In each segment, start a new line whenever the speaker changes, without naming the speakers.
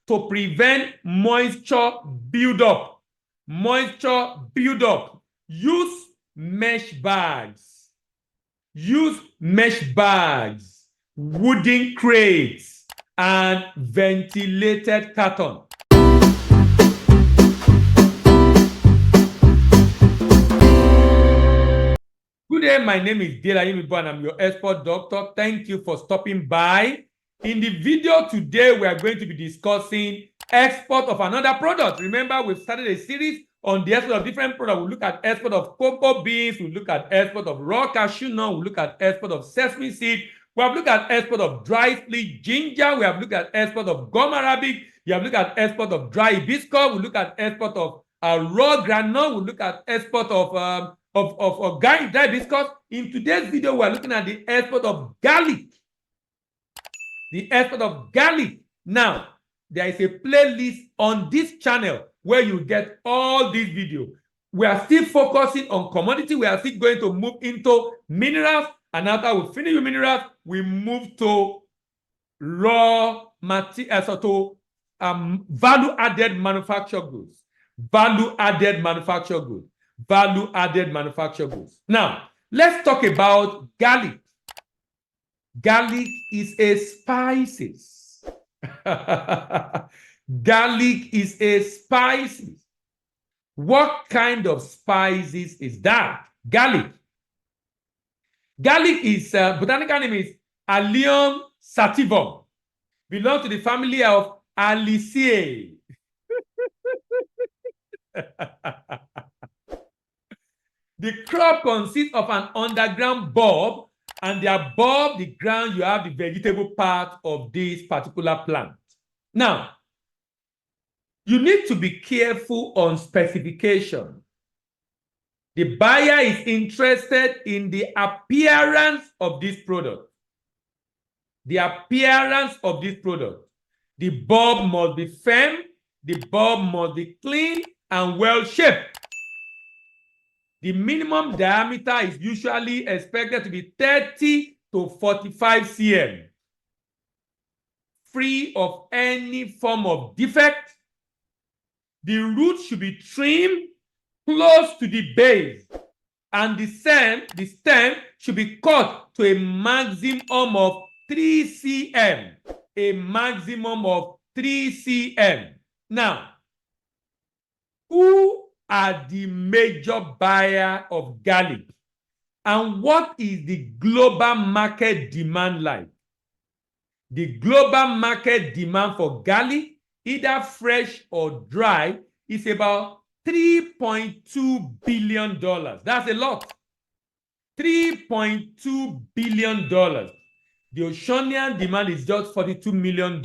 to prevent moisture buildup. Moisture buildup. Use mesh bags. Use mesh bags, wooden crates, and ventilated carton. Good day, my name is Dela Yimibo and I'm your expert doctor. Thank you for stopping by. In the video today, we are going to be discussing export of another product. Remember, we've started a series on the export of different products. We look at export of cocoa beans, we look at export of raw cashew nut, we look at export of sesame seed, we have looked at export of dry split ginger, we have looked at export of gum arabic, we have looked at export of dry hibiscus, we look at export of raw groundnut, we look at export of dry hibiscus. In today's video, we are looking at the export of garlic. The export of garlic. Now, there is a playlist on this channel where you get all these videos. We are still focusing on commodity. We are still going to move into minerals. And after we finish with minerals, we move to raw material, to value-added manufactured goods. Value-added manufactured goods. Value-added manufactured goods. Now, let's talk about garlic. Garlic is a spices. Garlic is a spices. What kind of spices is that? Garlic. Garlic is botanical name is Allium sativum. Belongs to the family of Aliceae. The crop consists of an underground bulb, and above the ground, you have the vegetable part of this particular plant. Now, you need to be careful on specification. The buyer is interested in the appearance of this product. The appearance of this product. The bulb must be firm, the bulb must be clean and well shaped. The minimum diameter is usually expected to be 30 to 45 cm. Free of any form of defect. The root should be trimmed close to the base, and the stem should be cut to a maximum of 3 cm. A maximum of 3 cm. Now, who are the major buyer of garlic, and what is the global market demand like? The global market demand for garlic, either fresh or dry, is about $3.2 billion. That's a lot. $3.2 billion. The Oceanian demand is just $42 million.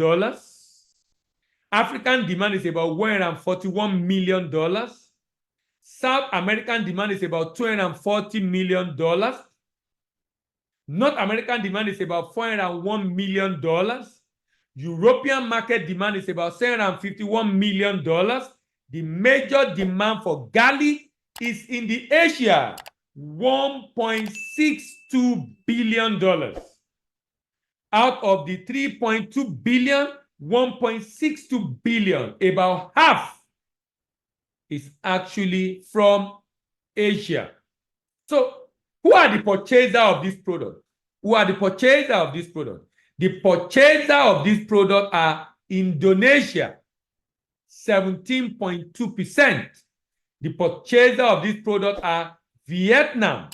African demand is about $141 million. South American demand is about $240 million. North American demand is about $401 million. European market demand is about $751 million. The major demand for garlic is in the Asia, $1.62 billion. Out of the $3.2 billion, $1.62 billion, about half is actually from Asia. So, who are the purchaser of this product? Who are the purchaser of this product? The purchaser of this product are Indonesia, 17.2%. The purchaser of this product are Vietnam,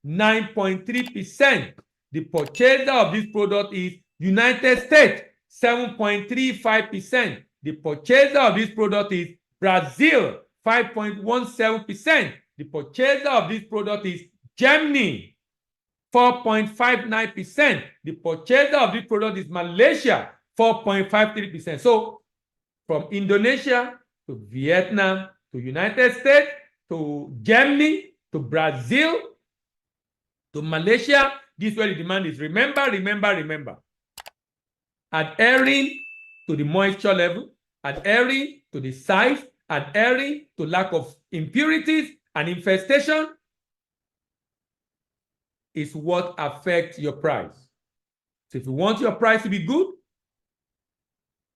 9.3%. The purchaser of this product is United States, 7.35%. The purchaser of this product is Brazil, 5.17%. The purchaser of this product is Germany, 4.59%. The purchaser of this product is Malaysia, 4.53%. So, from Indonesia to Vietnam to United States to Germany to Brazil to Malaysia, this is where the demand is. Remember. Adhering to the moisture level, adhering to the size, adhering to lack of impurities and infestation is what affects your price. So if you want your price to be good,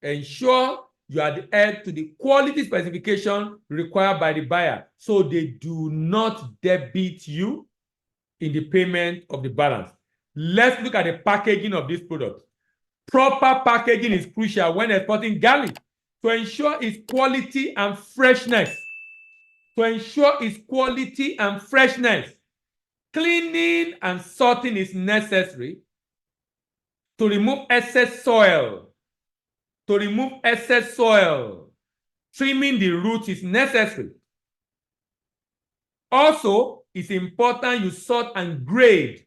ensure you adhere to the quality specification required by the buyer, so they do not debit you in the payment of the balance. Let's look at the packaging of this product. Proper packaging is crucial when exporting garlic to ensure its quality and freshness. To ensure its quality and freshness, cleaning and sorting is necessary to remove excess soil. To remove excess soil, trimming the roots is necessary. Also, it's important you sort and grade.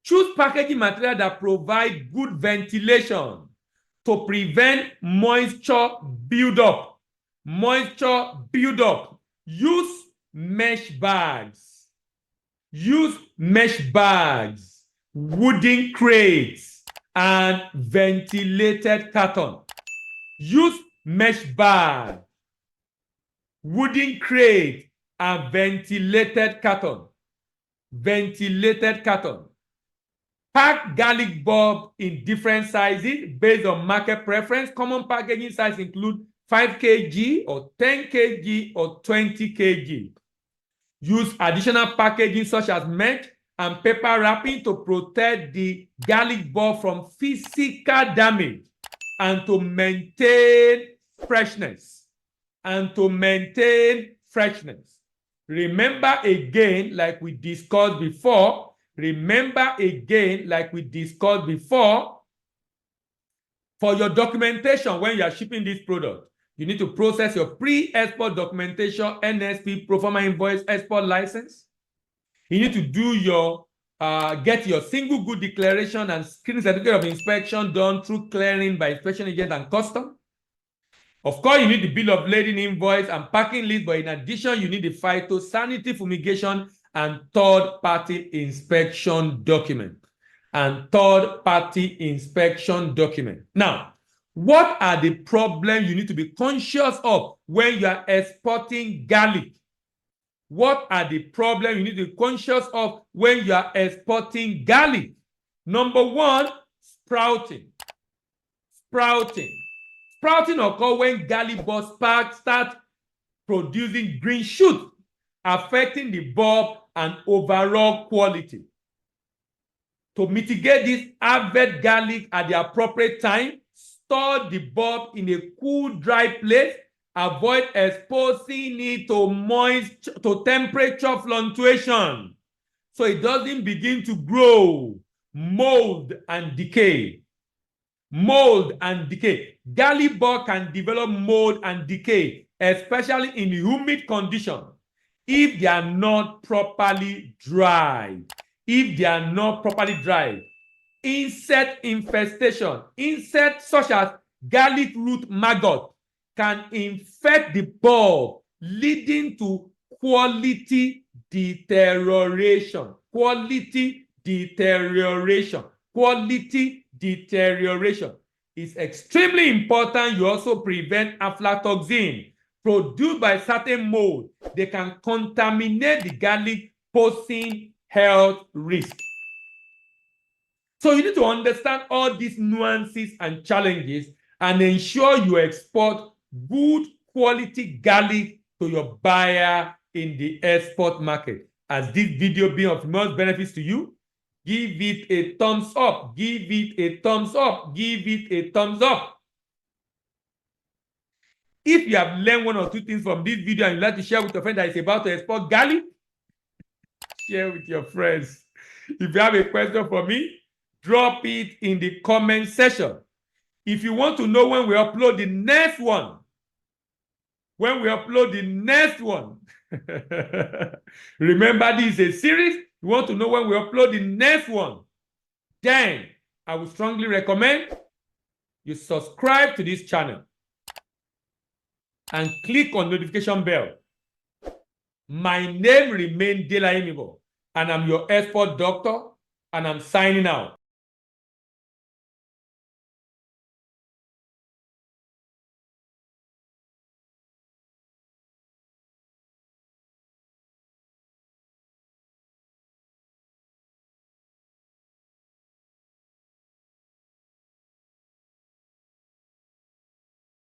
Choose packaging material that provide good ventilation to prevent moisture buildup. Moisture buildup. Use mesh bags. Use mesh bags, wooden crates, and ventilated carton. Use mesh bag, wooden crate, and ventilated carton. Ventilated carton. Pack garlic bulb in different sizes based on market preference. Common packaging size include 5 kg or 10 kg or 20 kg. Use additional packaging such as mesh and paper wrapping to protect the garlic bulb from physical damage and to maintain freshness. Remember again, like we discussed before, for your documentation when you are shipping this product, you need to process your pre-export documentation, NSP, Proforma Invoice, Export License. You need to do your get your single good declaration and screening certificate of inspection done through clearing by inspection agent and custom. Of course, you need the bill of lading invoice and packing list, but in addition, you need the phytosanitary fumigation and third-party inspection document. Now, what are the problems you need to be conscious of when you are exporting garlic? What are the problems you need to be conscious of when you are exporting garlic? Number one, sprouting. Sprouting occurs when garlic bulb start producing green shoots, affecting the bulb and overall quality. To mitigate this, harvest garlic at the appropriate time. Store the bulb in a cool, dry place. Avoid exposing it to temperature fluctuation so it doesn't begin to grow, mold, and decay. Garlic bulb can develop mold and decay, especially in humid conditions, if they are not properly dried. Insect infestation. Insects such as garlic root maggot can infect the bulb, leading to quality deterioration. It's extremely important you also prevent aflatoxin produced by certain mold. They can contaminate the garlic, posing health risk. So you need to understand all these nuances and challenges and ensure you export good quality garlic to your buyer in the export market. As this video being of most benefits to you, give it a thumbs up. If you have learned one or two things from this video and you'd like to share with your friend that is about to export garlic, share with your friends. If you have a question for me, drop it in the comment section. If you want to know when we upload the next one, remember this is a series. You want to know when we upload the next one, then I would strongly recommend you subscribe to this channel and click on notification bell. My name remains Dela Imibo, and I'm your export doctor, and I'm signing out.